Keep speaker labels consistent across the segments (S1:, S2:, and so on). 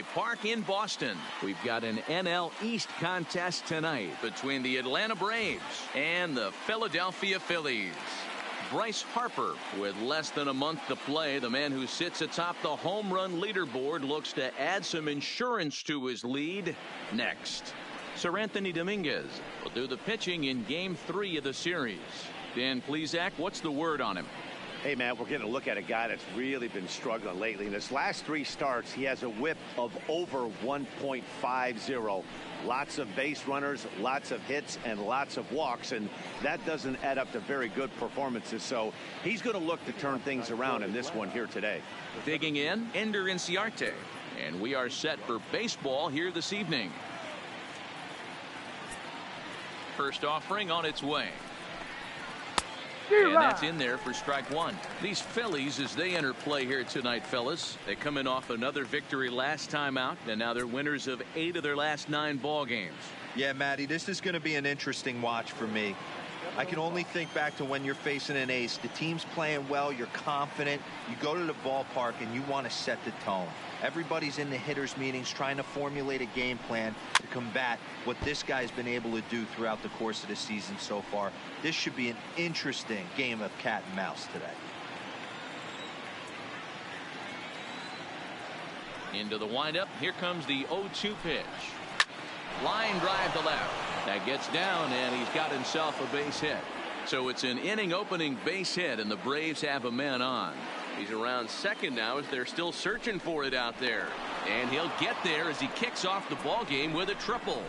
S1: Park in Boston. We've got an NL East contest tonight between the Atlanta Braves and the Philadelphia Phillies. Bryce Harper, with less than a month to play, the man who sits atop the home run leaderboard, looks to add some insurance to his lead next. Sir Anthony Dominguez will do the pitching in Game 3 of the series. Dan Plesac, what's the word on him?
S2: Hey, man, we're getting a look at a guy that's really been struggling lately. In his last 3 starts, he has a whip of over 1.50. Lots of base runners, lots of hits, and lots of walks, and that doesn't add up to very good performances. So he's going to look to turn things around in this one here today.
S1: Digging in, Ender Inciarte. And we are set for baseball here this evening. First offering on its way. And that's in there for strike one. These Phillies, as they enter play here tonight, fellas, they come in off another victory last time out, and now they're winners of 8 of their last 9 ball games.
S3: Yeah, Matty, this is going to be an interesting watch for me. I can only think back to when you're facing an ace. The team's playing well, you're confident, you go to the ballpark and you want to set the tone. Everybody's in the hitters meetings trying to formulate a game plan to combat what this guy's been able to do throughout the course of the season so far. This should be an interesting game of cat and mouse today.
S1: Into the windup. Here comes the 0-2 pitch. Line drive to left. That gets down, and he's got himself a base hit. So it's an inning opening base hit, and the Braves have a man on. He's around second now as they're still searching for it out there. And he'll get there as he kicks off the ball game with a triple.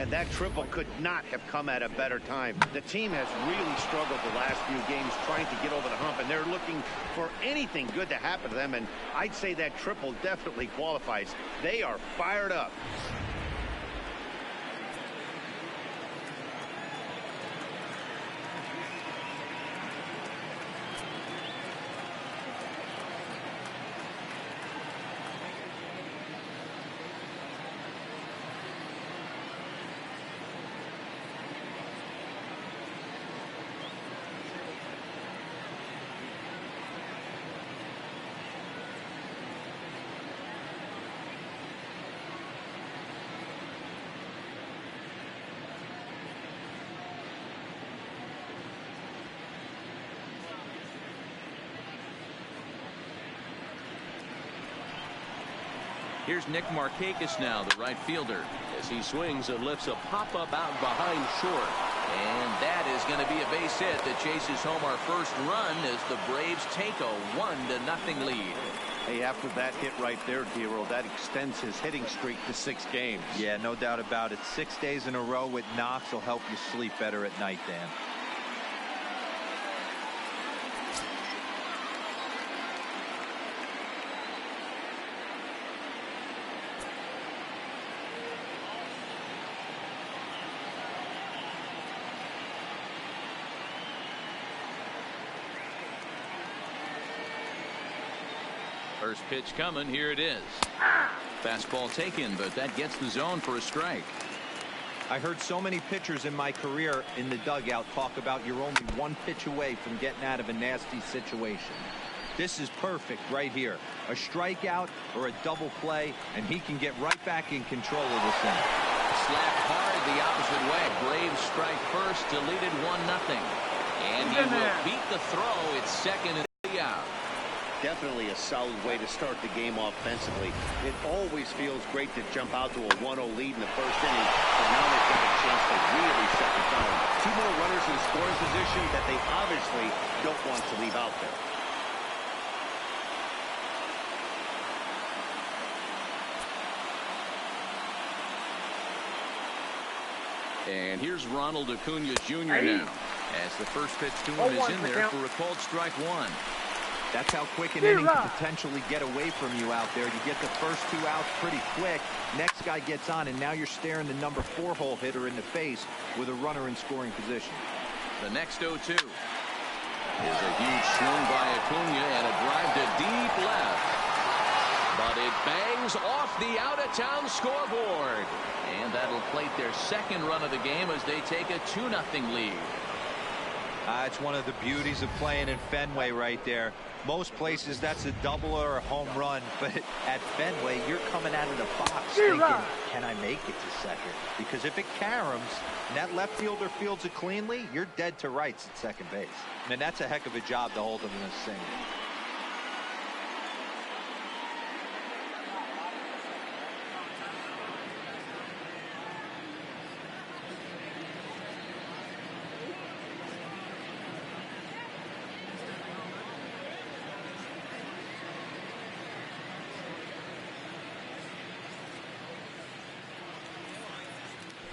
S2: And that triple could not have come at a better time. The team has really struggled the last few games trying to get over the hump, and they're looking for anything good to happen to them, and I'd say that triple definitely qualifies. They are fired up.
S1: Here's Nick Markakis now, the right fielder. As he swings and lifts a pop-up out behind short. And that is going to be a base hit that chases home our first run as the Braves take a 1-0 lead.
S2: Hey, after that hit right there, Dero, that extends his hitting streak to 6 games.
S3: Yeah, no doubt about it. 6 days in a row with knocks will help you sleep better at night, Dan.
S1: First pitch coming. Here it is. Fastball taken, but that gets the zone for a strike.
S3: I heard so many pitchers in my career in the dugout talk about you're only 1 pitch away from getting out of a nasty situation. This is perfect right here. A strikeout or a double play, and he can get right back in control of this thing.
S1: Slapped hard the opposite way. Braves strike first, deleted 1-0. And he will beat the throw. It's second and 3 out.
S2: Definitely a solid way to start the game offensively. It always feels great to jump out to a 1-0 lead in the first inning, but now they've got a chance to really set the tone. 2 more runners in scoring position that they obviously don't want to leave out there.
S1: And here's Ronald Acuna Jr. now, as the first pitch to him is in there for a called strike 1.
S3: That's how quick an inning can potentially get away from you out there. You get the first 2 outs pretty quick. Next guy gets on, and now you're staring the number 4 hole hitter in the face with a runner in scoring position.
S1: The next 0-2 is a huge swing by Acuna and a drive to deep left. But it bangs off the out-of-town scoreboard. And that'll plate their second run of the game as they take a 2-0 lead.
S3: It's one of the beauties of playing in Fenway right there. Most places that's a double or a home run, but at Fenway you're coming out of the box thinking, can I make it to second? Because if it caroms and that left fielder fields it cleanly, you're dead to rights at second base. I mean, that's a heck of a job to hold them in a single.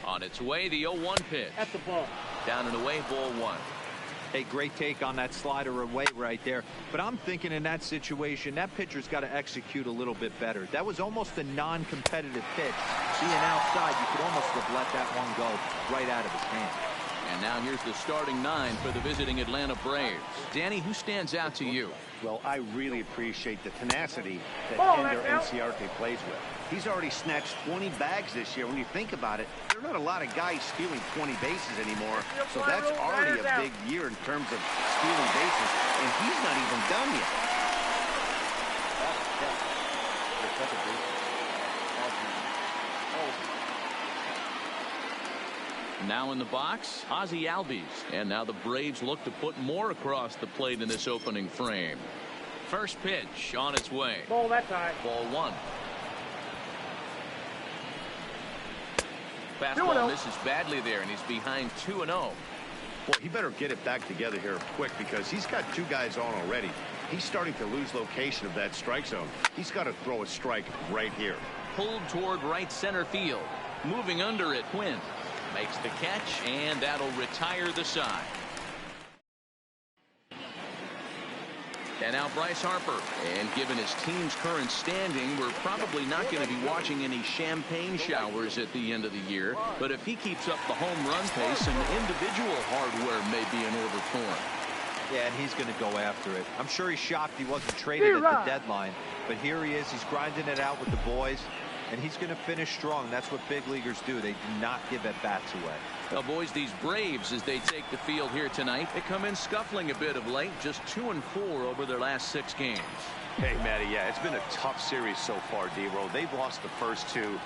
S1: On its way, the 0-1 pitch.
S4: At the ball.
S1: Down and away, ball one.
S3: Hey, great take on that slider away right there. But I'm thinking in that situation, that pitcher's got to execute a little bit better. That was almost a non-competitive pitch. Being outside, you could almost have let that one go right out of his hand.
S1: And now here's the starting nine for the visiting Atlanta Braves. Danny, who stands out to you?
S2: Well, I really appreciate the tenacity that Ender Inciarte plays with. He's already snatched 20 bags this year. When you think about it, there are not a lot of guys stealing 20 bases anymore. So that's already a big year in terms of stealing bases. And he's not even done yet.
S1: Now in the box, Ozzie Albies. And now the Braves look to put more across the plate in this opening frame. First pitch on its way.
S4: Ball that time.
S1: Ball one. Fastball misses badly there, and he's behind 2-0.
S2: Well, he better get it back together here quick because he's got two guys on already. He's starting to lose location of that strike zone. He's got to throw a strike right here.
S1: Pulled toward right center field. Moving under it, Quinn makes the catch, and that'll retire the side. And now Bryce Harper. And given his team's current standing, we're probably not going to be watching any champagne showers at the end of the year. But if he keeps up the home run pace, some individual hardware may be in order for him.
S3: Yeah, and he's going to go after it. I'm sure he's shocked he wasn't traded at the deadline. But here he is. He's grinding it out with the boys. And he's going to finish strong. That's what big leaguers do. They do not give at bats away.
S1: Well, boys, these Braves, as they take the field here tonight, they come in scuffling a bit of late, just 2-4 over their last 6 games.
S2: Hey, Matty, yeah, it's been a tough series so far, D-Roll. They've lost the first two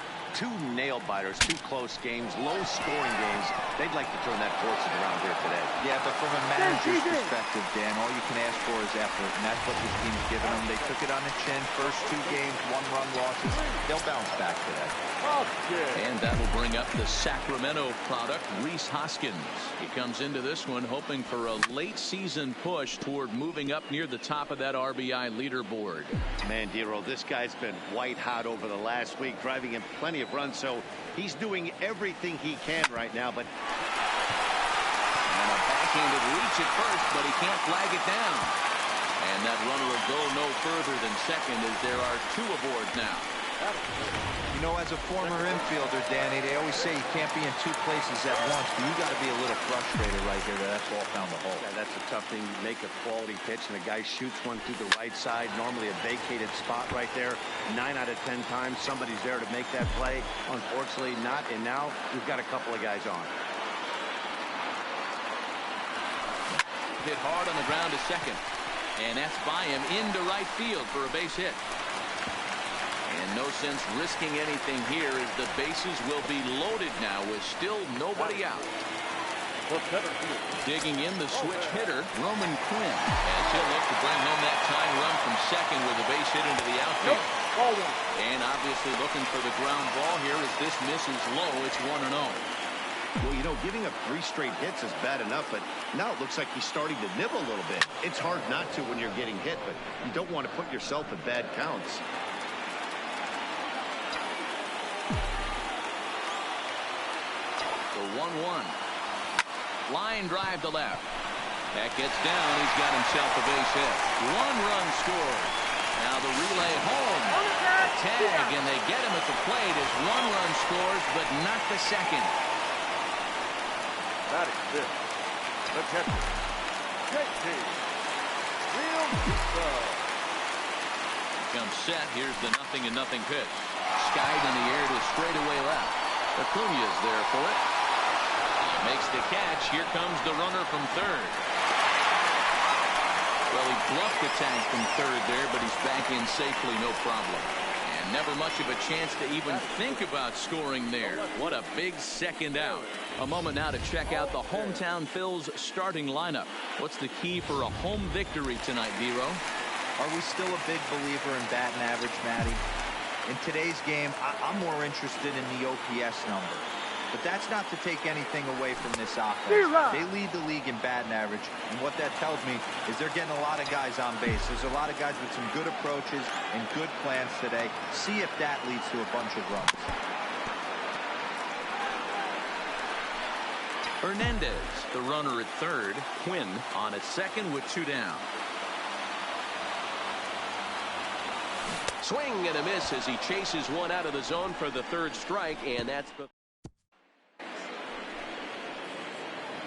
S2: nail-biters, 2 close games, low-scoring games. They'd like to turn that fortune around here today.
S3: Yeah, but from a manager's perspective, Dan, all you can ask for is effort, and that's what this team's given them. They took it on the chin. First 2 games, 1-run losses. They'll bounce back today.
S1: And that'll bring up the Sacramento product, Rhys Hoskins. He comes into this one hoping for a late-season push toward moving up near the top of that RBI leaderboard.
S2: Man, D-Roll, this guy's been white-hot over the last week, driving in plenty of runs, so he's doing everything he can right now. But
S1: and a backhanded reach at first, but he can't flag it down. And that runner will go no further than second as there are 2 aboard now.
S3: You know, as a former infielder, Danny, they always say you can't be in 2 places at once, but you got to be a little frustrated right here that that's all found the hole.
S2: Yeah, that's a tough thing. You make a quality pitch and the guy shoots one through the right side, normally a vacated spot right there. 9 out of 10 times somebody's there to make that play. Unfortunately not, and now we've got a couple of guys on.
S1: Hit hard on the ground to second, and that's by him into right field for a base hit. And no sense risking anything here as the bases will be loaded now with still nobody out. Digging in the switch hitter, Roman Quinn, as he'll look to bring home that tying run from second with a base hit into the outfield. And obviously looking for the ground ball here as this misses low. It's 1-0.
S2: Well, you know, giving up 3 straight hits is bad enough, but now it looks like he's starting to nibble a little bit. It's hard not to when you're getting hit, but you don't want to put yourself in bad counts.
S1: The 1-1. Line drive to left. That gets down. He's got himself a base hit. 1 run scored. Now the relay home. A tag, and they get him at the plate as 1 run scores, but not the second.
S5: That is it. The catcher, JT Realmuto.
S1: Comes set. Here's the 0-0 pitch. Skied in the air to straightaway left. Acuña's there for it. Makes the catch. Here comes the runner from third. Well, he bluffed the tag from third there, but he's back in safely, no problem. And never much of a chance to even think about scoring there. What a big second out. A moment now to check out the hometown Phils starting lineup. What's the key for a home victory tonight, Dero?
S3: Are we still a big believer in batting average, Matty? In today's game, I'm more interested in the OPS number. But that's not to take anything away from this offense. They lead the league in batting average, and what that tells me is they're getting a lot of guys on base. There's a lot of guys with some good approaches and good plans today. See if that leads to a bunch of runs.
S1: Hernandez, the runner at third. Quinn on at second with 2 down.
S4: Swing and a miss as he chases one out of the zone for the third strike, and that's the...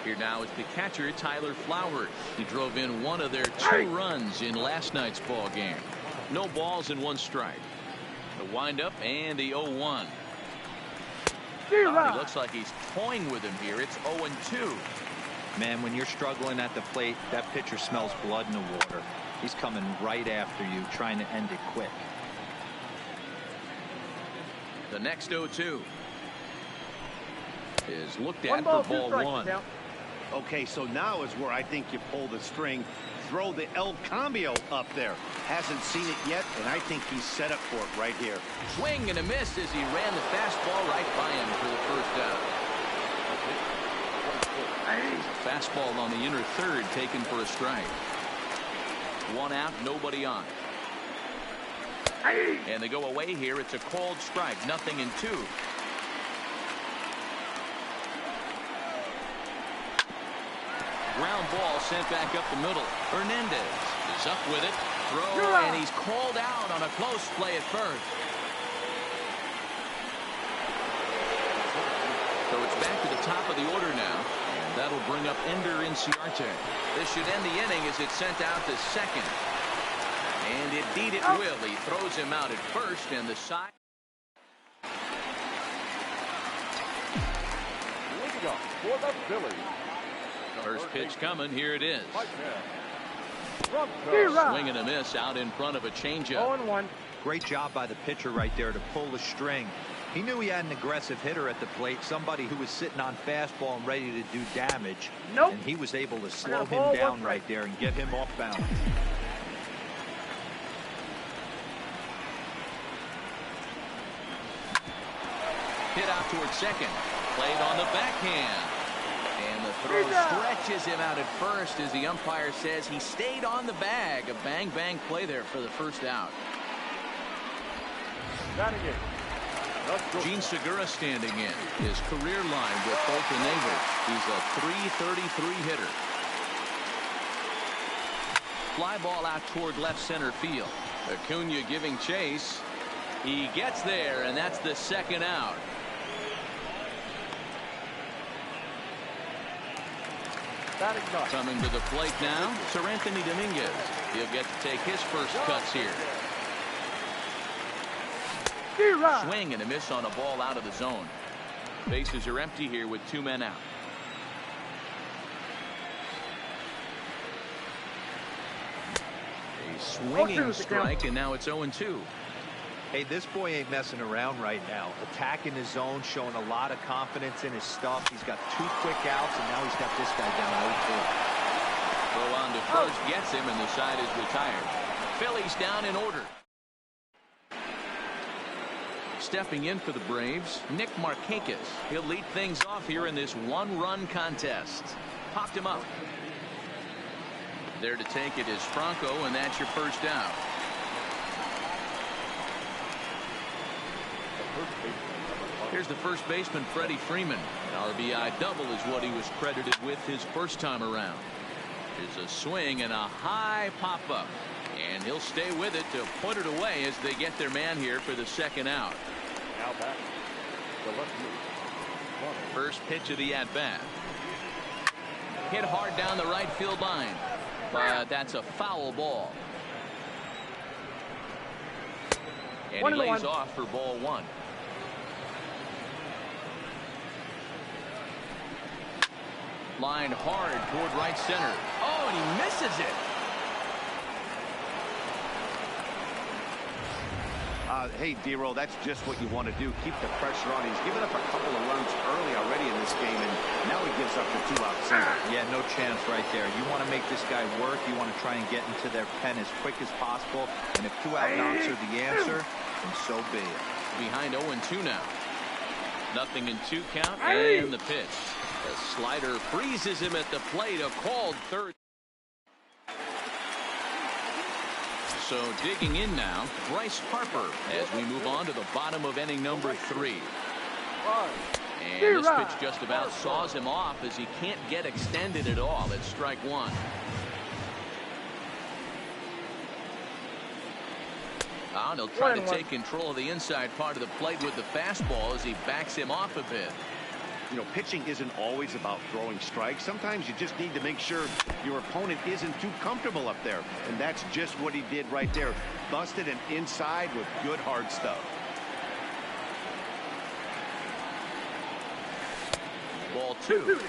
S1: Here now is the catcher, Tyler Flowers. He drove in one of their 2 runs in last night's ball game. No balls and 1 strike. The windup and the 0-1. He looks like he's toying with him here. It's 0-2.
S3: Man, when you're struggling at the plate, that pitcher smells blood in the water. He's coming right after you, trying to end it quick.
S1: The next 0-2 is looked at for ball 1.
S2: Okay, so now is where I think you pull the string. Throw the El Cambio up there. Hasn't seen it yet, and I think he's set up for it right here.
S1: Swing and a miss as he ran the fastball right by him for the first out. Fastball on the inner third taken for a strike. 1 out, nobody on. And they go away here. It's a called strike, 0-2. Ground ball sent back up the middle. Hernandez is up with it. Throw, and he's called out on a close play at first. So it's back to the top of the order now. And that'll bring up Ender Inciarte. This should end the inning as it's sent out to second. And indeed it will. He throws him out at first, and the side.
S5: Leading off for the Phillies.
S1: First pitch coming. Here it is. Swing and a miss out in front of a changeup.
S5: 0-1.
S3: Great job by the pitcher right there to pull the string. He knew he had an aggressive hitter at the plate, somebody who was sitting on fastball and ready to do damage. And he was able to slow him down right there and get him off balance.
S1: Hit out towards second. Played on the backhand. And the throw stretches him out at first as the umpire says he stayed on the bag. A bang-bang play there for the first out. Gene Segura standing in. His career line with both the neighbors. He's a .333 hitter. Fly ball out toward left center field. Acuna giving chase. He gets there, and that's the second out. Coming to the plate now, Sir Anthony Dominguez. He'll get to take his first cuts here. Swing and a miss on a ball out of the zone. Bases are empty here with 2 men out. A swinging strike, and now it's 0-2.
S3: Hey, this boy ain't messing around right now. Attacking his zone, showing a lot of confidence in his stuff. He's got 2 quick outs, and now he's got this guy down 0-2.
S1: Throw on to first gets him, and the side is retired. Phillies down in order. Stepping in for the Braves, Nick Markakis. He'll lead things off here in this 1-run contest. Popped him up. There to take it is Franco, and that's your first out. Here's the first baseman, Freddie Freeman. An RBI double is what he was credited with his first time around. There's a swing and a high pop-up. And he'll stay with it to put it away as they get their man here for the second out.
S5: Now back.
S1: First pitch of the at-bat. Hit hard down the right field line. But that's a foul ball. And he lays off for ball 1. Line hard toward right center. Oh, and he misses it.
S2: Hey, D-Roll, that's just what you want to do. Keep the pressure on. He's given up a couple of runs early already in this game, and now he gives up the 2-out single.
S3: Yeah, no chance right there. You want to make this guy work. You want to try and get into their pen as quick as possible. And if 2-out knocks are the answer, then so be it.
S1: Behind 0-2 now. Nothing in 2 count, and the pitch. The slider freezes him at the plate. A called third. So digging in now, Bryce Harper as we move on to the bottom of inning number 3. And this pitch just about saws him off as he can't get extended at all. It's strike 1. He'll try to take control of the inside part of the plate with the fastball as he backs him off a bit.
S2: You know, pitching isn't always about throwing strikes. Sometimes you just need to make sure your opponent isn't too comfortable up there. And that's just what he did right there. Busted an inside with good hard stuff.
S1: Ball 2.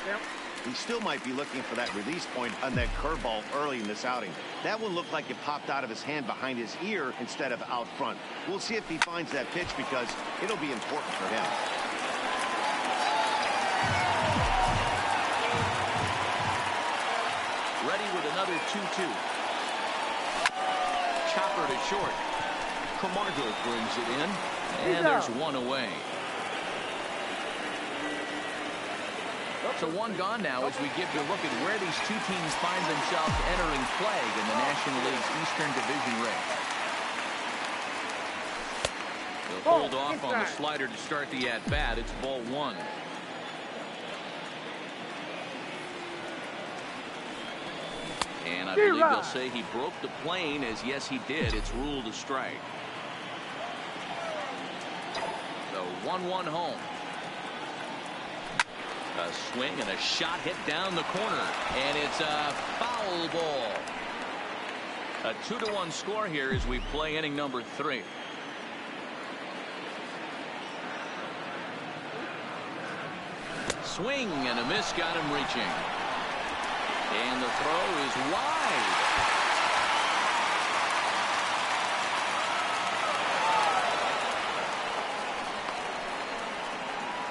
S2: He still might be looking for that release point on that curveball early in this outing. That one looked like it popped out of his hand behind his ear instead of out front. We'll see if he finds that pitch because it'll be important for him.
S1: Ready with another 2-2. Chopper to short. Camargo brings it in, and there's one away. So one gone now as we give you a look at where these two teams find themselves entering play in the National League's Eastern Division race. They'll hold off on the slider to start the at-bat. It's ball 1. And I believe they'll say he broke the plane, as yes he did. It's ruled a strike. The 1-1 home. A swing and a shot hit down the corner, and it's a foul ball. A 2-1 score here as we play inning number 3. Swing and a miss got him reaching. And the throw is wide.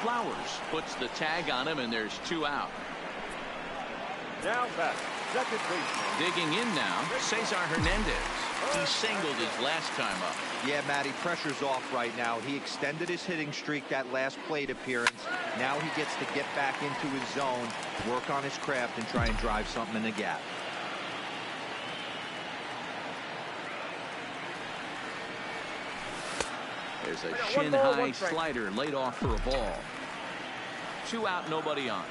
S1: Flowers puts the tag on him, and there's 2 out.
S5: Now back, second baseman.
S1: Digging in now, Cesar Hernandez. He singled his last time up.
S3: Yeah, Matty, pressure's off right now. He extended his hitting streak that last plate appearance. Now he gets to get back into his zone, work on his craft, and try and drive something in the gap.
S1: There's a shin-high slider laid off for a ball. 2 out, nobody on.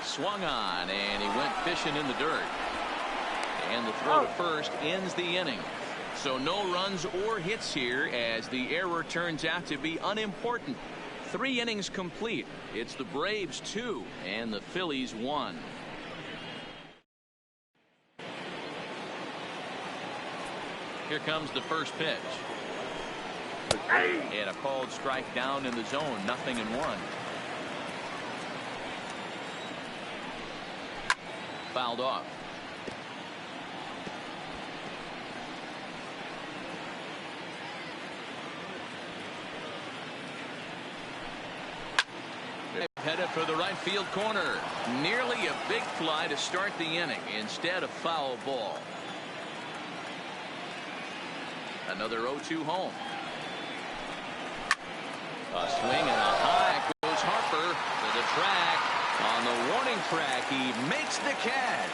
S1: Swung on, and he went fishing in the dirt. And the throw to first ends the inning. So no runs or hits here as the error turns out to be unimportant. 3 innings complete. It's the Braves 2 and the Phillies 1. Here comes the first pitch. And a called strike down in the zone. 0-1. Fouled off. Headed for the right field corner. Nearly a big fly to start the inning. Instead, a foul ball. Another 0-2 home. A swing and a high goes Harper to the track. On the warning track, he makes the catch.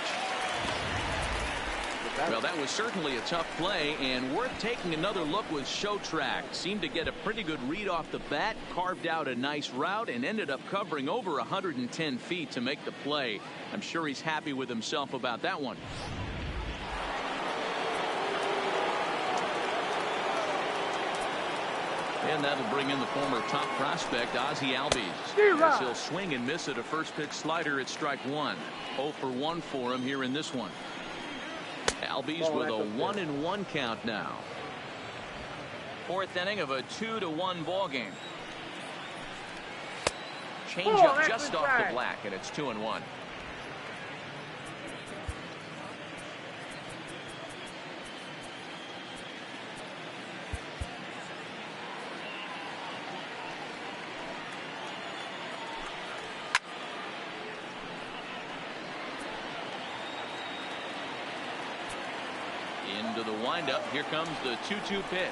S1: Well, that was certainly a tough play, and worth taking another look was Show Track. Seemed to get a pretty good read off the bat, carved out a nice route, and ended up covering over 110 feet to make the play. I'm sure he's happy with himself about that one. And that'll bring in the former top prospect, Ozzie Albies. As he'll swing and miss at a first pitch slider at strike 1. 0 for 1 for him here in this one. Albies with a 1-1 count now. Fourth inning of a 2-1 ball game. Changeup just off the black, and it's 2-1. Into the windup. Here comes the 2-2 pitch.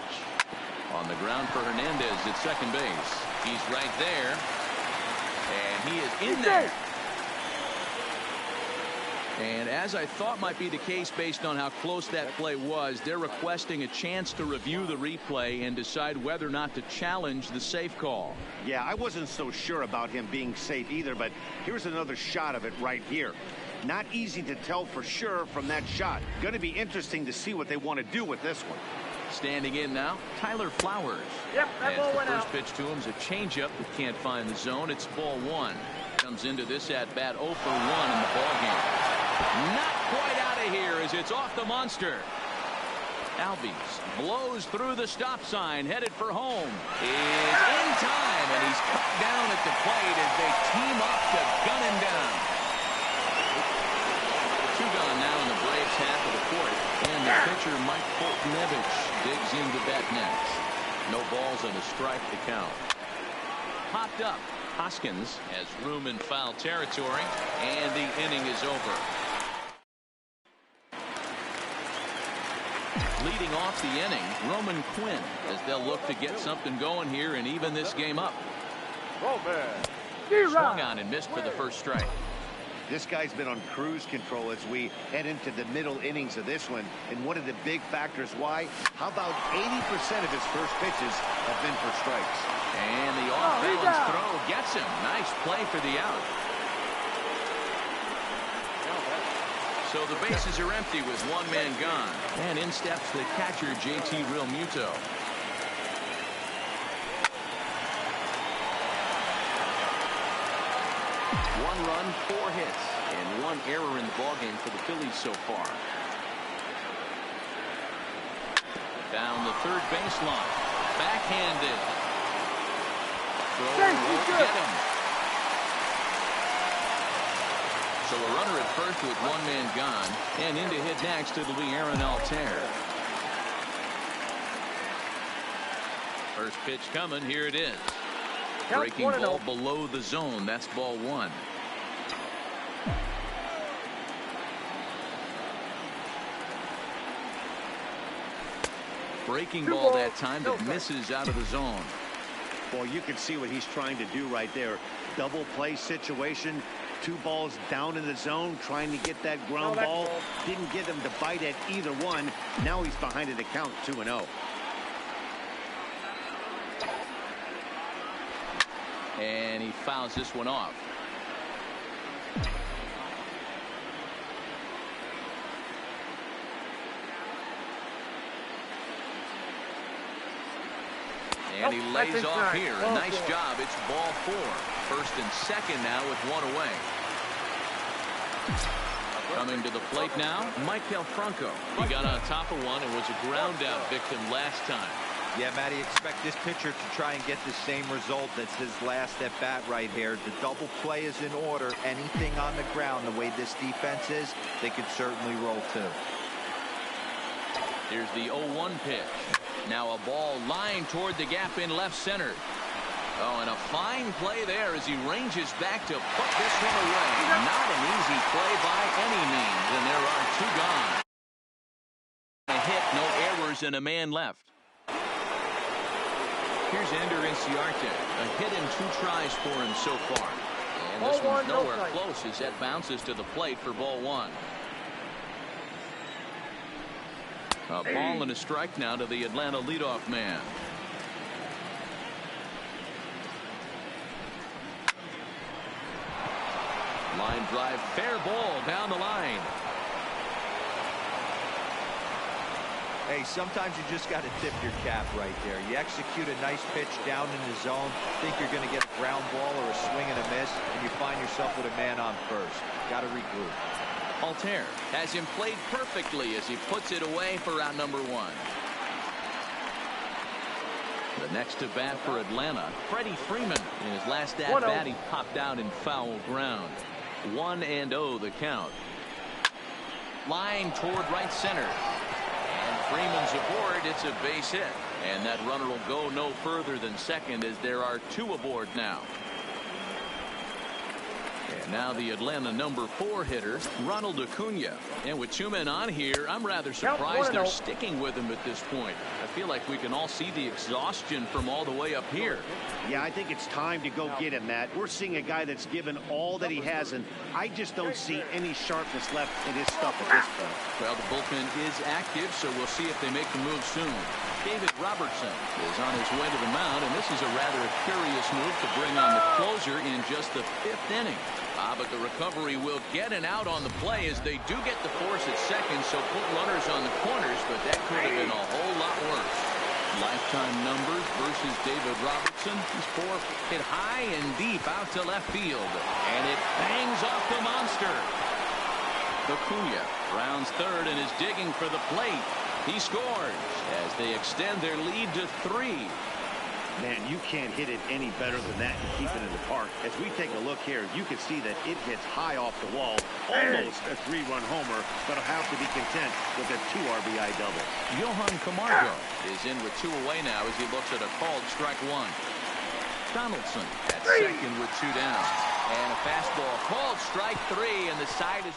S1: On the ground for Hernandez at second base. He's right there. And he is in there. And as I thought might be the case based on how close that play was, they're requesting a chance to review the replay and decide whether or not to challenge the safe call.
S2: Yeah, I wasn't so sure about him being safe either, but here's another shot of it right here. Not easy to tell for sure from that shot. Going to be interesting to see what they want to do with this one.
S1: Standing in now, Tyler Flowers.
S6: Yep, that ball went
S1: out.
S6: out.
S1: First pitch to him is a changeup that can't find the zone. It's ball one. Comes into this at bat 0 for 1 in the ball game. Not quite out of here as it's off the monster. Albies blows through the stop sign, headed for home. Is in time, and he's cut down at the plate as they team up to gun him down. Two gone now in the Braves half of the fourth, and the pitcher Mike Foltynewicz digs into that next. No balls and a strike to count. Popped up. Hoskins has room in foul territory, and the inning is over. Leading off the inning, Roman Quinn, as they'll look to get something going here and even this game up. Swung on and missed for the first strike.
S2: This guy's been on cruise control as we head into the middle innings of this one. And one of the big factors why, how about 80% of his first pitches have been for strikes.
S1: And the off-balance throw gets him. Nice play for the out. So the bases are empty with one man gone. And in steps the catcher, JT Realmuto. One run, 4 hits, and 1 error in the ballgame for the Phillies so far. Down the third baseline. Backhanded. Throw won't get him. So a runner at first with one man gone, and in to hit next it'll be Aaron Altair. First pitch coming. Here it is. Breaking ball below the zone. That's ball one. Breaking ball that time that misses out of the zone.
S2: Well, you can see what he's trying to do right there. Double play situation. 2 balls down in the zone, trying to get that ground ball. Didn't get him to bite at either one. Now he's behind at the count 2-0.
S1: And he fouls this one off. And he lays off here. A nice job. It's ball 4. First and second now with 1 away. Coming to the plate now, Maikel Franco. He got on top of one and was a ground out victim last time.
S3: Yeah, Matty, expect this pitcher to try and get the same result. That's his last at bat right here. The double play is in order. Anything on the ground, the way this defense is, they could certainly roll too.
S1: Here's the 0-1 pitch. Now a ball lined toward the gap in left center. Oh, and a fine play there as he ranges back to put this one away. Not an easy play by any means, and there are 2 gone. A hit, no errors, and a man left. Here's Ender Inciarte. A hit in 2 tries for him so far. And this one's nowhere close as that bounces to the plate for ball 1. A ball and a strike now to the Atlanta leadoff man. Line drive, fair ball down the line.
S3: Hey, sometimes you just got to tip your cap right there. You execute a nice pitch down in the zone, think you're going to get a ground ball or a swing and a miss, and you find yourself with a man on first. Got to regroup.
S1: Altair has him played perfectly as he puts it away for out number 1. The next to bat for Atlanta, Freddie Freeman. In his last at-bat, he popped out in foul ground. 1-0 the count. Line toward right center. And Freeman's aboard. It's a base hit. And that runner will go no further than second as there are 2 aboard now. And now the Atlanta number 4 hitter, Ronald Acuna. And with 2 men on here, I'm rather surprised they're sticking with him at this point. I feel like we can all see the exhaustion from all the way up here.
S2: Yeah, I think it's time to go get him, Matt. We're seeing a guy that's given all that he has, and I just don't see any sharpness left in his stuff at this point.
S1: Well, the bullpen is active, so we'll see if they make the move soon. David Robertson is on his way to the mound, and this is a rather curious move to bring on the closer in just the 5th inning. But the recovery will get an out on the play as they do get the force at second, so put runners on the corners, but that could have been a whole lot worse. Lifetime numbers versus David Robertson. He's 4 hit high and deep out to left field, and it bangs off the monster. Acuna rounds third and is digging for the plate. He scores as they extend their lead to 3.
S2: Man, you can't hit it any better than that and keep it in the park. As we take a look here, you can see that it hits high off the wall. Almost a 3-run homer, but will have to be content with a 2 RBI double.
S1: Johan Camargo is in with 2 away now as he looks at a called strike 1. Donaldson at second with 2 down. And a fastball called strike 3, and the side is...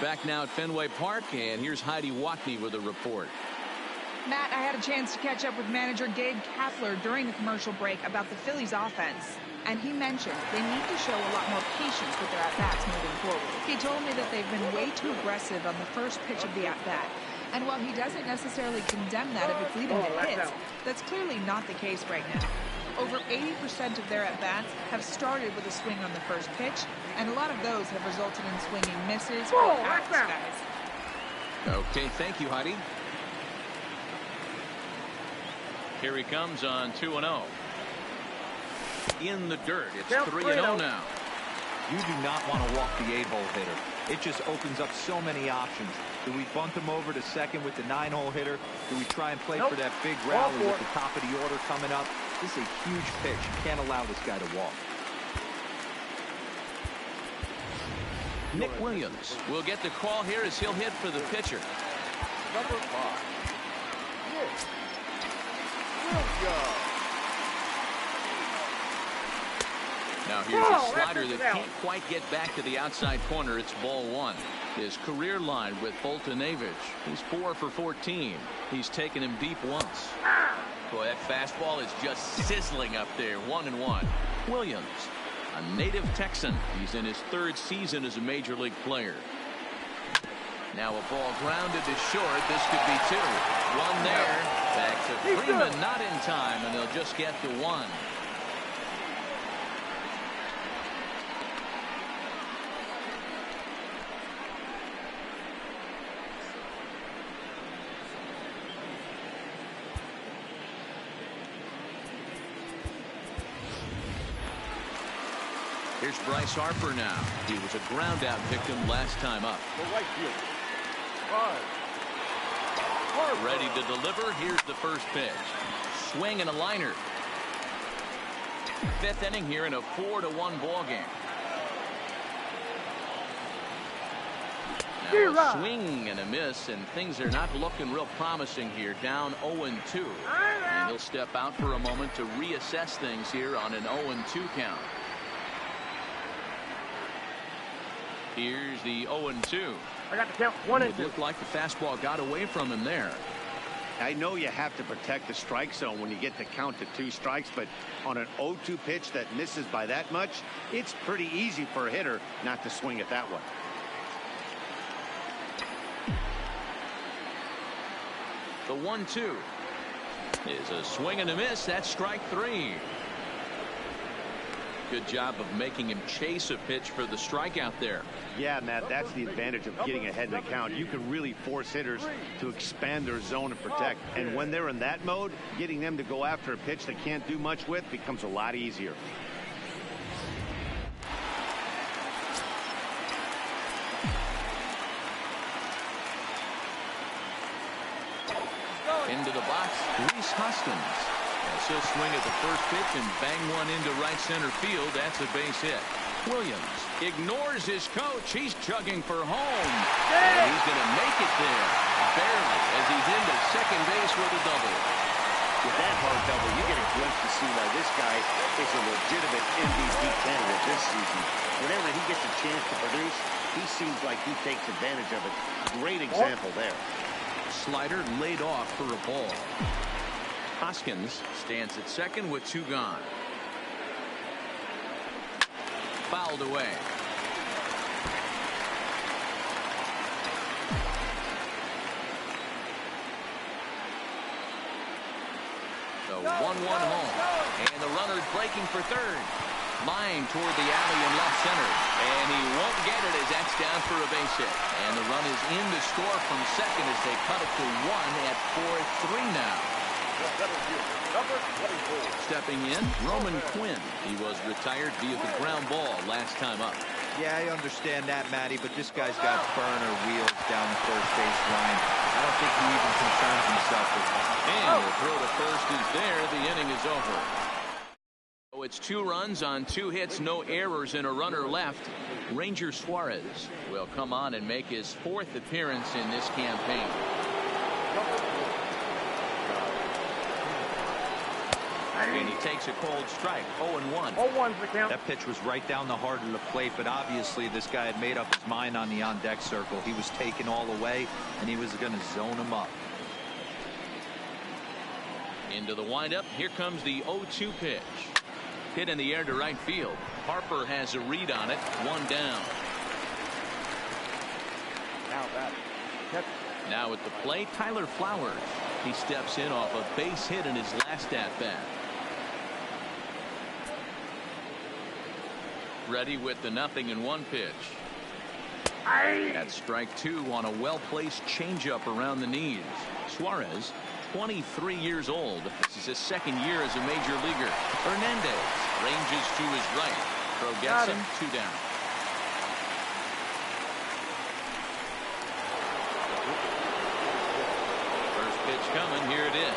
S1: Back now at Fenway Park, and here's Heidi Watney with a report.
S6: Matt, I had a chance to catch up with manager Gabe Kapler during the commercial break about the Phillies offense, and he mentioned they need to show a lot more patience with their at-bats moving forward. He told me that they've been way too aggressive on the first pitch of the at-bat, and while he doesn't necessarily condemn that if it's leading to hits, that's clearly not the case right now. Over 80% of their at-bats have started with a swing on the first pitch, and a lot of those have resulted in swinging misses or outs, guys.
S1: Okay, thank you, Heidi. Here he comes on 2-0. In the dirt. It's 3-0 now.
S3: You do not want to walk the 8-hole hitter. It just opens up so many options. Do we bunt him over to second with the 9-hole hitter? Do we try and play for that big rally with the top of the order coming up? This is a huge pitch. You can't allow this guy to walk.
S1: Nick Williams will get the call here as he'll hit for the pitcher.
S5: Number 5. Nick.
S1: Now here's a slider that can't quite get back to the outside corner. It's ball 1. His career line with Boltonevich. He's 4 for 14. He's taken him deep once. Boy, that fastball is just sizzling up there. 1-1. Williams, a native Texan. He's in his 3rd season as a major league player. Now a ball grounded to short. This could be 2. 1 there. Back to Freeman, not in time, and they'll just get to 1. Here's Bryce Harper now. He was a ground out victim last time up.
S5: The right field. 5.
S1: Ready to deliver. Here's the first pitch. Swing and a liner. 5th inning here in a 4-1 ball game. Now a swing and a miss, and things are not looking real promising here. Down 0-2. And he'll step out for a moment to reassess things here on an 0-2 count. Here's the 0-2.
S5: I got the count 1 and 2.
S1: It looked like the fastball got away from him there.
S2: I know you have to protect the strike zone when you get to count to 2 strikes, but on an 0-2 pitch that misses by that much, it's pretty easy for a hitter not to swing at that one.
S1: The 1-2 is a swing and a miss. That's strike 3. Good job of making him chase a pitch for the strikeout there.
S2: Yeah, Matt, that's the advantage of getting ahead in the count. You can really force hitters to expand their zone and protect. And when they're in that mode, getting them to go after a pitch they can't do much with becomes a lot easier.
S1: Into the box, Luis Hoskins. He'll swing at the first pitch and bang one into right center field. That's a base hit. Williams ignores his coach. He's chugging for home. And he's going to make it there. Barely, as he's into second base with a double.
S2: With that hard double, you get a glimpse to see why this guy is a legitimate MVP candidate this season. Whenever he gets a chance to produce, he seems like he takes advantage of it. Great example there.
S1: Slider laid off for a ball. Hoskins stands at second with 2 gone. Fouled away. The 1-1 home. And the runner's breaking for third. Line toward the alley in left center. And he won't get it as that's down for a base hit. And the run is in to score from second as they cut it to 1 at 4-3 now.
S5: Number 24.
S1: Stepping in, Roman Quinn. He was retired via the ground ball last time up.
S3: Yeah, I understand that, Matty, but this guy's got burner wheels down the first base line. I don't think he even concerns himself with that.
S1: And the throw to first is there. The inning is over. So it's 2 runs on 2 hits, no errors, and a runner left. Ranger Suarez will come on and make his 4th appearance in this campaign. And he takes a cold strike. 0-1.
S5: 0-1's the count.
S3: That pitch was right down the heart of the plate, but obviously this guy had made up his mind on the on-deck circle. He was taken all away, and he was going to zone him up.
S1: Into the windup. Here comes the 0-2 pitch. Hit in the air to right field. Harper has a read on it. 1 down.
S5: Now that. Catch.
S1: Now at the plate, Tyler Flowers. He steps in off a base hit in his last at-bat. Ready with the 0-1 pitch. That's strike 2 on a well-placed changeup around the knees. Suarez, 23 years old. This is his 2nd year as a major leaguer. Hernandez ranges to his right. Throw gets him. 2 down. First pitch coming. Here it is.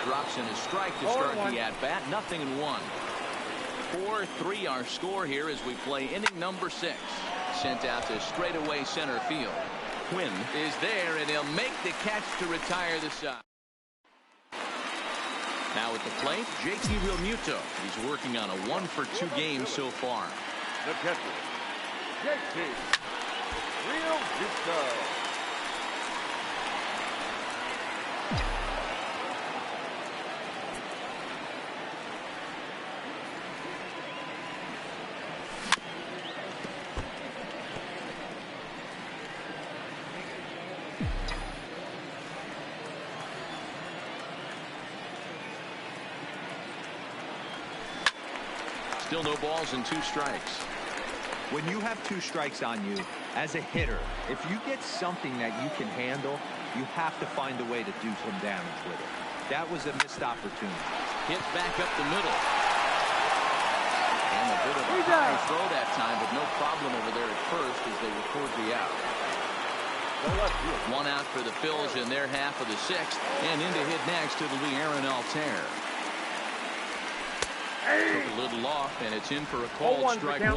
S1: Drops in a strike to start the at-bat. 0-1. 4-3 our score here as we play inning number 6. Sent out to straightaway center field. Quinn is there, and he'll make the catch to retire the side. Now at the plate, J.T. Realmuto. He's working on a 1-for-2 game so far.
S5: The catcher, J.T. Realmuto.
S1: Still no balls and 2 strikes.
S3: When you have 2 strikes on you, as a hitter, if you get something that you can handle, you have to find a way to do some damage with it. That was a missed opportunity.
S1: Hit back up the middle. And a bit of a high throw that time, but no problem over there at first as they record the out. 1 out for the Phils in their half of the 6th, and in to hit next it'll be Aaron Altair. Took a little off, and it's in for a called strike 1.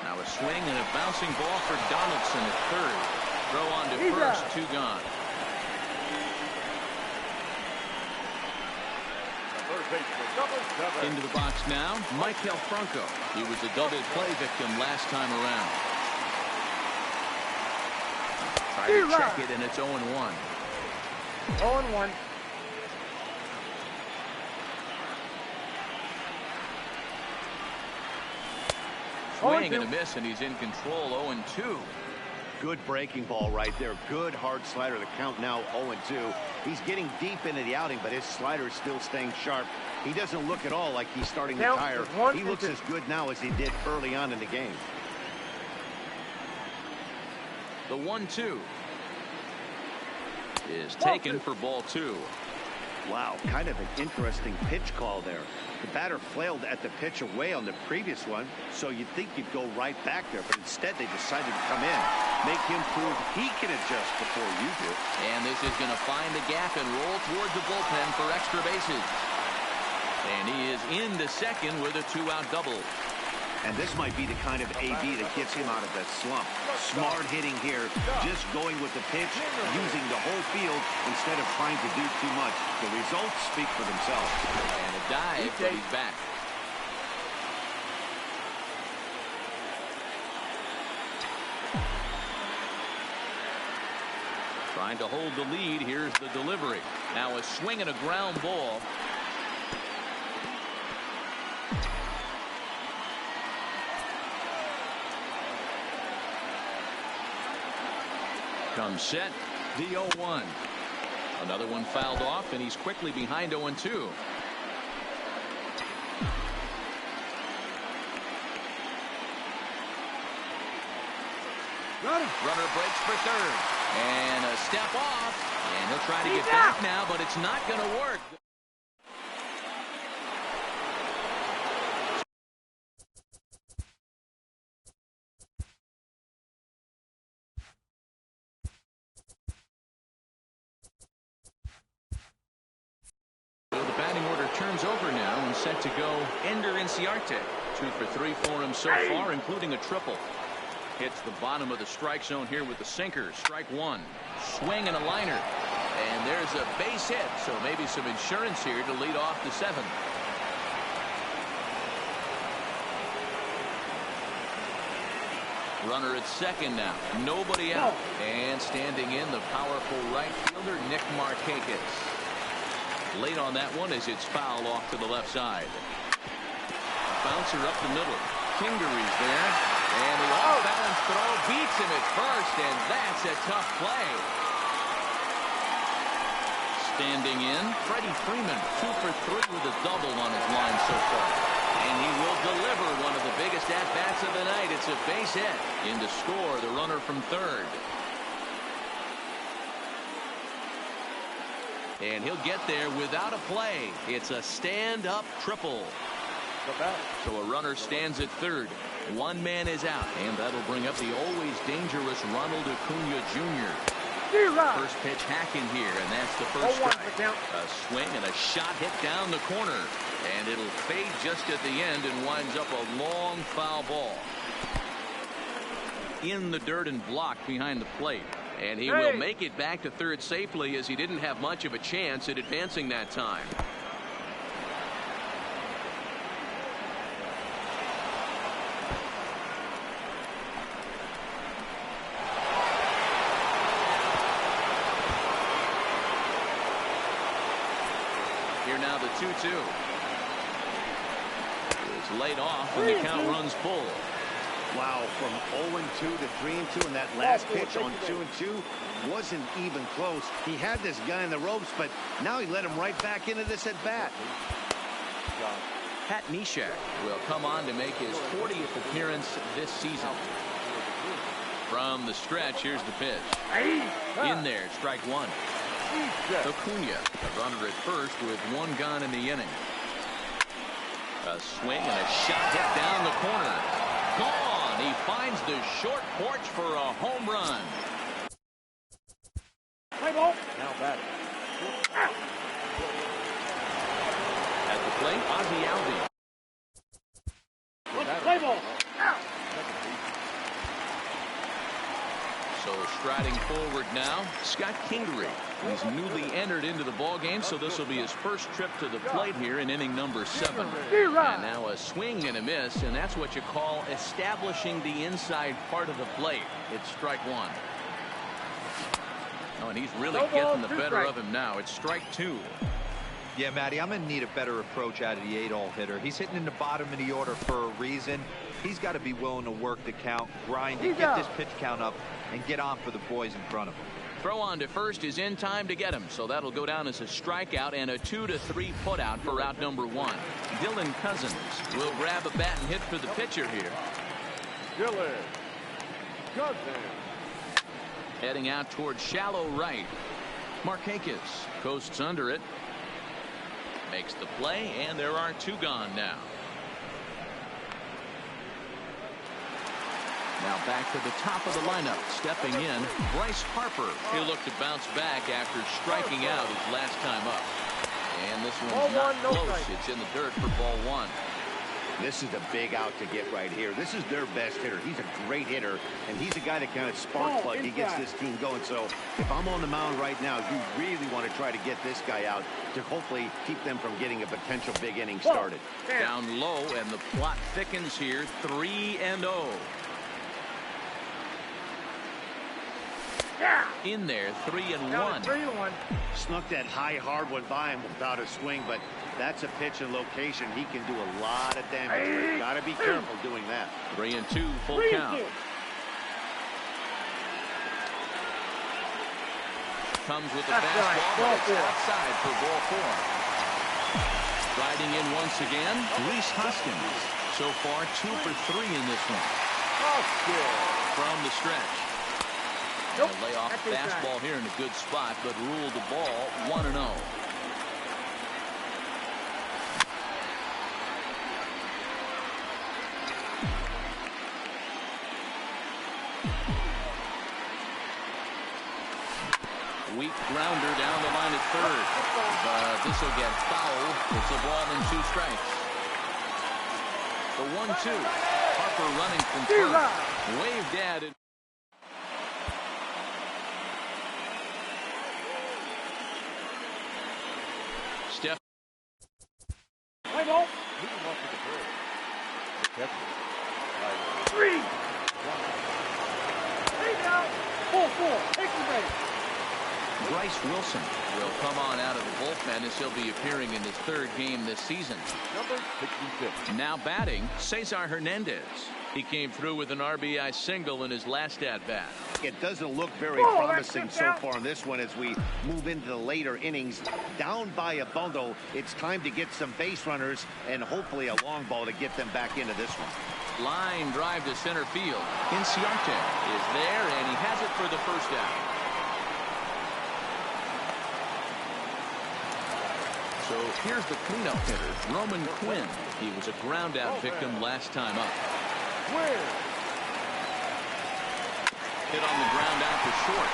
S1: Now a swing and a bouncing ball for Donaldson at third. Throw on to first, 2 gone. Into the box now, Maikel Franco. He was a double play victim last time around. Try to check it, and it's 0-1.
S5: 0-1.
S1: Swing and a miss, and he's in control. 0-2.
S2: Good breaking ball right there. Good hard slider. The count now 0-2. He's getting deep into the outing, but his slider is still staying sharp. He doesn't look at all like he's starting to tire. He looks as good now as he did early on in the game.
S1: The 1-2 is taken for ball 2.
S2: Wow, kind of an interesting pitch call there. The batter flailed at the pitch away on the previous one, so you'd think you'd go right back there, but instead they decided to come in, make him prove he can adjust before you do.
S1: And this is going to find the gap and roll towards the bullpen for extra bases. And he is into second with a 2-out double.
S2: And this might be the kind of AB that gets him out of that slump. Smart hitting here, just going with the pitch, using the whole field instead of trying to do too much. The results speak for themselves.
S1: And a dive, but he's back. Trying to hold the lead. Here's the delivery. Now a swing and a ground ball. Comes set, the 0-1. Another one fouled off, and he's quickly behind 0-2. Runner breaks for third. And a step off. And he'll try to get back now, but it's not going to work. Turns over now and set to go Ender Inciarte. 2 for 3 for him so far, including a triple. Hits the bottom of the strike zone here with the sinker. Strike one. Swing and a liner. And there's a base hit, so maybe some insurance here to lead off the 7th. Runner at second now. Nobody out. And standing in, the powerful right fielder, Nick Markakis. Late on that one as it's fouled off to the left side. Bouncer up the middle. Kingery's there. And the off-balance throw beats him at first, and that's a tough play. Standing in, Freddie Freeman, 2 for 3 with a double on his line so far. And he will deliver one of the biggest at-bats of the night. It's a base hit. In to score the runner from third. And he'll get there without a play. It's a stand-up triple. So a runner stands at third. One man is out. And that'll bring up the always dangerous Ronald Acuna Jr. First pitch hacking here, and that's the first strike. A swing and a shot hit down the corner. And it'll fade just at the end and winds up a long foul ball. In the dirt and blocked behind the plate. And he will make it back to third safely, as he didn't have much of a chance at advancing that time. Here now the 2-2. It's laid off and the count runs full.
S2: Wow, from 0-2 to 3-2, and that last pitch on 2-2 wasn't even close. He had this guy in the ropes, but now he let him right back into this at bat.
S1: Pat Neshek will come on to make his 40th appearance this season. From the stretch, here's the pitch. In there, strike one. Acuna, a runner at first with one gone in the inning. A swing and a shot hit down the corner. Gone. He finds the short porch for a home run.
S5: Play ball. Now back.
S1: At the plate, Ozzie Albies.
S5: Play ball.
S1: So striding forward now, Scott Kingery. He's newly entered into the ball game, so this will be his first trip to the plate here in inning number 7. And now a swing and a miss, and that's what you call establishing the inside part of the plate. It's strike one. Oh, and he's really getting the better of him now. It's strike two.
S3: Yeah, Matty, I'm going to need a better approach out of the 8-hole hitter. He's hitting in the bottom of the order for a reason. He's got to be willing to work the count, grind it, get this pitch count up, and get on for the boys in front of him.
S1: Throw on to first is in time to get him, so that'll go down as a strikeout and a 2-3 putout for out number 1. Dylan Cousins will grab a bat and hit for the pitcher here.
S5: Dylan Cousins.
S1: Heading out towards shallow right. Markakis coasts under it. makes the play, and there are 2 gone now. Now back to the top of the lineup. Stepping in, Bryce Harper. He'll look to bounce back after striking out his last time up. And this one's not close. It's in the dirt for ball 1.
S2: This is a big out to get right here. This is their best hitter. He's a great hitter, and he's a guy that kind of spark plug. He gets this team going. So if I'm on the mound right now, you really want to try to get this guy out to hopefully keep them from getting a potential big inning started.
S1: Down low, and the plot thickens here. 3-0. In there, 3-1.
S2: Snuck that high hard one by him without a swing, but that's a pitch and location. He can do a lot of damage. Got to be careful doing that.
S1: 3-2, full count. Comes with the fastball, but it's outside for ball 4. Riding in once again, Rhys Hoskins. So far, 2 for 3 in this one. From the stretch. Nope. Lay off fastball here in a good spot, but ruled the ball 1-0. Weak grounder down the line at third, but this will get foul. It's a ball and 2 strikes. The 1-2. Harper running from first. Waved at it. Steph.
S5: Three.
S1: Bryce Wilson will come on out of the bullpen as he'll be appearing in his 3rd game this season.
S5: Number 66.
S1: Now batting, Cesar Hernandez. He came through with an RBI single in his last at-bat.
S2: It doesn't look very promising so far in this one as we move into the later innings. Down by a bundle, it's time to get some base runners and hopefully a long ball to get them back into this one.
S1: Line drive to center field. Inciarte is there, and he has it for the first out. So here's the cleanup hitter, Roman Quinn. He was a ground out victim last time up. Hit on the ground out to short.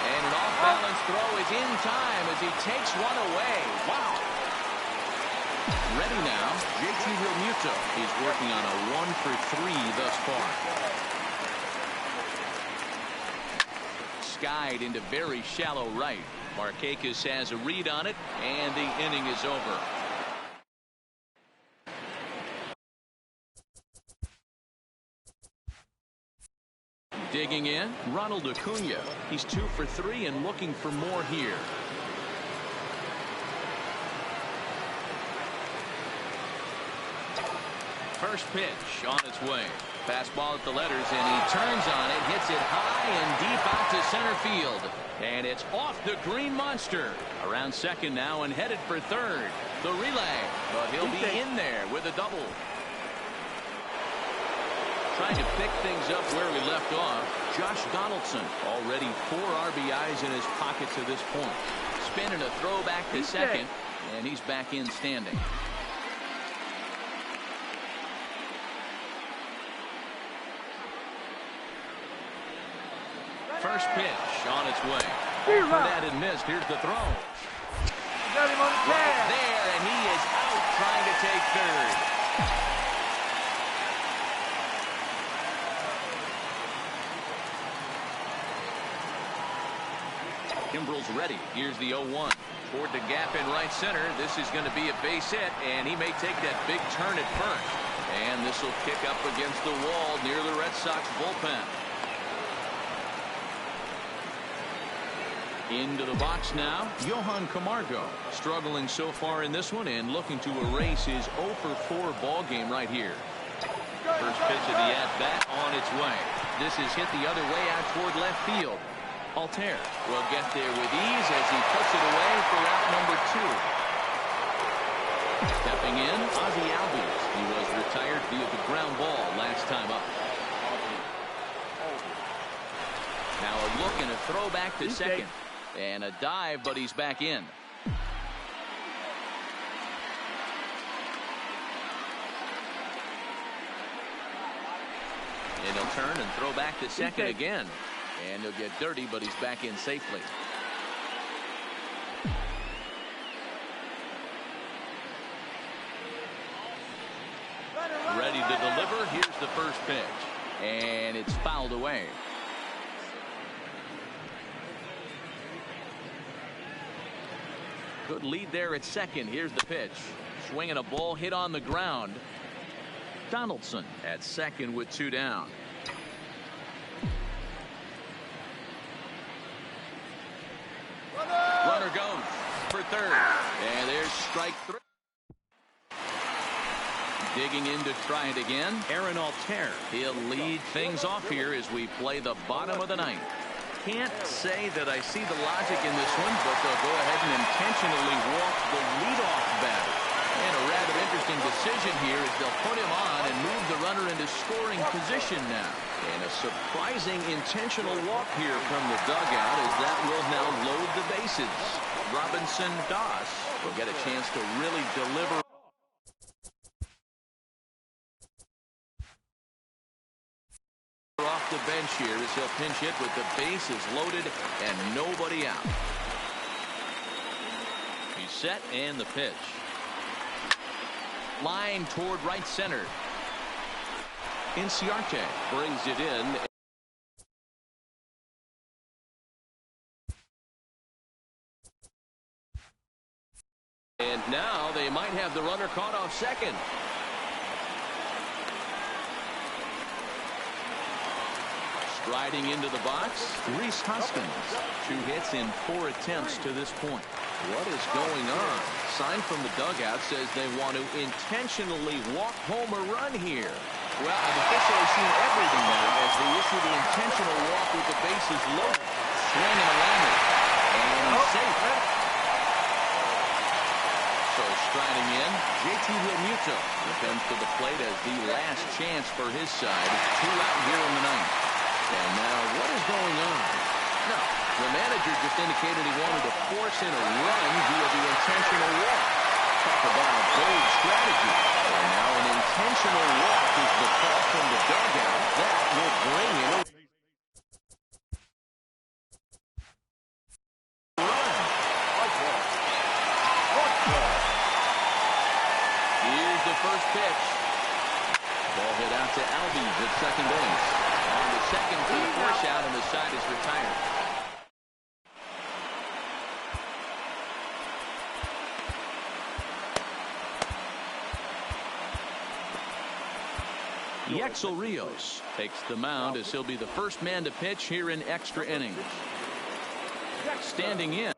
S1: And an off-balance throw is in time as he takes one away. Wow. Ready now, JT Realmuto. He's working on a 1 for 3 thus far. Skied into very shallow right. Markakis has a read on it, and the inning is over. Digging in, Ronald Acuna. He's 2 for 3 and looking for more here. First pitch on its way. Fastball at the letters, and he turns on it, hits it high and deep out to center field. And it's off the Green Monster. Around second now and headed for third. The relay, but he'll be in there with a double. Trying to pick things up where we left off. Josh Donaldson already 4 RBIs in his pocket to this point. Spinning a throw back to second, and he's back in standing. First pitch on its way. That had missed. Here's the throw.
S5: Got him on the
S1: right there, and he is out trying to take third. Kimbrel's ready. Here's the 0-1. Toward the gap in right center. This is going to be a base hit, and he may take that big turn at first. And this will kick up against the wall near the Red Sox bullpen. Into the box now, Johan Camargo. Struggling so far in this one and looking to erase his 0 for 4 ball game right here. First pitch of the at-bat on its way. This is hit the other way out toward left field. Altair will get there with ease as he puts it away for out number 2. Stepping in, Ozzie Albies. He was retired via the ground ball last time up. Now a look and a throw back to second. And a dive, but he's back in. And he'll turn and throw back to second again. And he'll get dirty, but he's back in safely. Ready to deliver. Here's the first pitch. And it's fouled away. Good lead there at second. Here's the pitch. Swinging a ball hit on the ground. Donaldson at second with 2 down. Runner goes for third. And there's strike 3. Digging in to try it again. Aaron Altair. He'll lead things off here as we play the bottom of the ninth. Can't say that I see the logic in this one, but they'll go ahead and intentionally walk the leadoff batter. And a rather interesting decision here is they'll put him on and move the runner into scoring position now. And a surprising intentional walk here from the dugout as that will now load the bases. Robinson Doss will get a chance to really deliver. Off the bench here as he'll pinch hit with the bases loaded and nobody out. He's set and the pitch. Line toward right center. Inciarte brings it in. And now they might have the runner caught off second. Striding into the box, Rhys Hoskins. 2 hits in 4 attempts to this point. What is going on? Sign from the dugout says they want to intentionally walk home a run here. Well, I've officially seen everything now as they issue the intentional walk with the bases loaded. Swing and a liner. And he's safe. So striding in, JT Realmuto comes to the plate as the last chance for his side. 2 out here in the ninth. And now what is going on? No, the manager just indicated he wanted to force in a run via the intentional walk. Talk about a bold strategy. And now an intentional walk is the call from the dugout. That will bring in a run. Here's the first pitch. Ball hit out to Albies at second base. On the second for the force out, and the side is retired. Yexel Rios takes the mound as he'll be the first man to pitch here in extra innings. Standing in.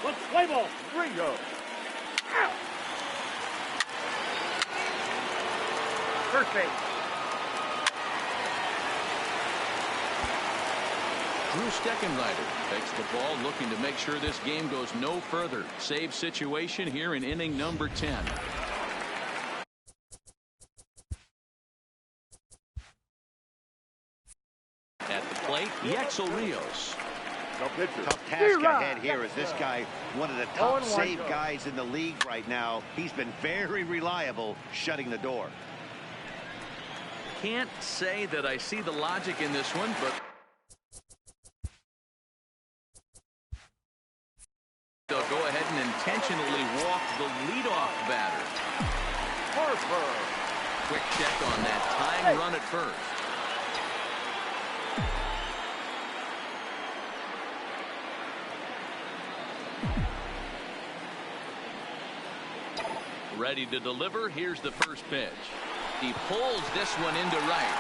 S5: Let's play ball. Ringo. First base.
S1: Drew Steckenrider takes the ball, looking to make sure this game goes no further. Save situation here in inning number 10. At the plate, Yexel Rios.
S2: Tough task ahead here as this guy, one of the top save guys in the league right now. He's been very reliable shutting the door.
S1: Can't say that I see the logic in this one, but they'll go ahead and intentionally walk the leadoff batter.
S5: Harper.
S1: Quick check on that time run at first. Ready to deliver. Here's the first pitch. He pulls this one into right.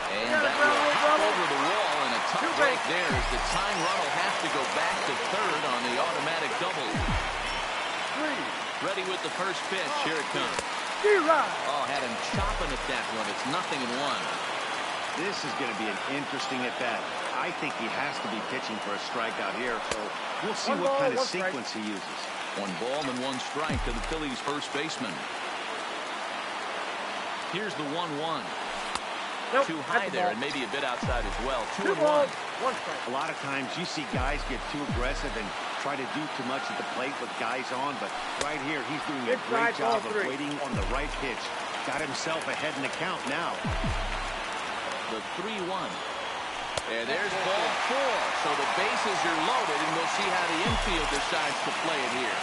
S1: And that will hop over the wall, and a tough break there as the time run will have to go back to third on the automatic double. Ready with the first pitch. Here it comes. Oh, had him chopping at that one. It's 0-1.
S2: This is going to be an interesting at bat. I think he has to be pitching for a strikeout here, so we'll see what kind of sequence he uses.
S1: 1 ball and 1 strike to the Phillies first baseman. Here's the 1-1.
S5: Nope,
S1: too high there and maybe a bit outside as well. 2-1.
S2: A lot of times you see guys get too aggressive and try to do too much at the plate with guys on, but right here he's doing a great job of waiting on the right pitch Got himself ahead in the count now.
S1: The 3-1. And there's ball 4. So the bases are loaded, and we'll see how the infield decides to play it here.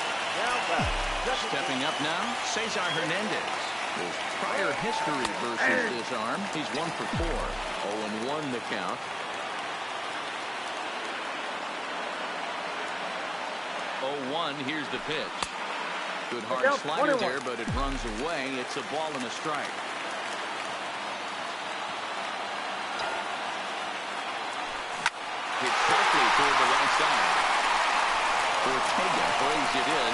S1: Stepping up now, Cesar Hernandez. His prior history versus this arm, he's 1 for 4. 0-1 the count. 0-1, here's the pitch. Good hard slider there, but it runs away. It's a ball and a strike. Hit sharply toward the right side. Ortega brings it in.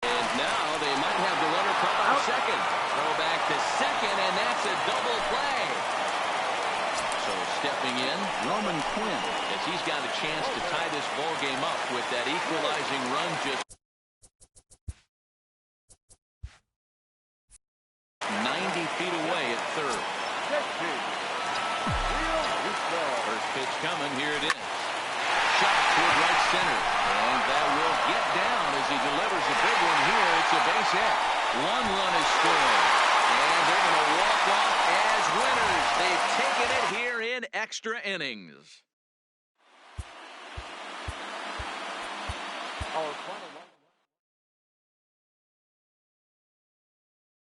S1: And now they might have the runner come on second. Throw back to second, and that's a double play. So stepping in, Roman Quinn, as he's got a chance to tie this ball game up with that equalizing run just 90 feet away at third. First pitch coming. Here it is. Shot toward right center. And that will get down as he delivers a big one here. It's a base hit. 1 run is scored. And they're going to walk off as winners. They've taken it here in extra innings.
S5: Our final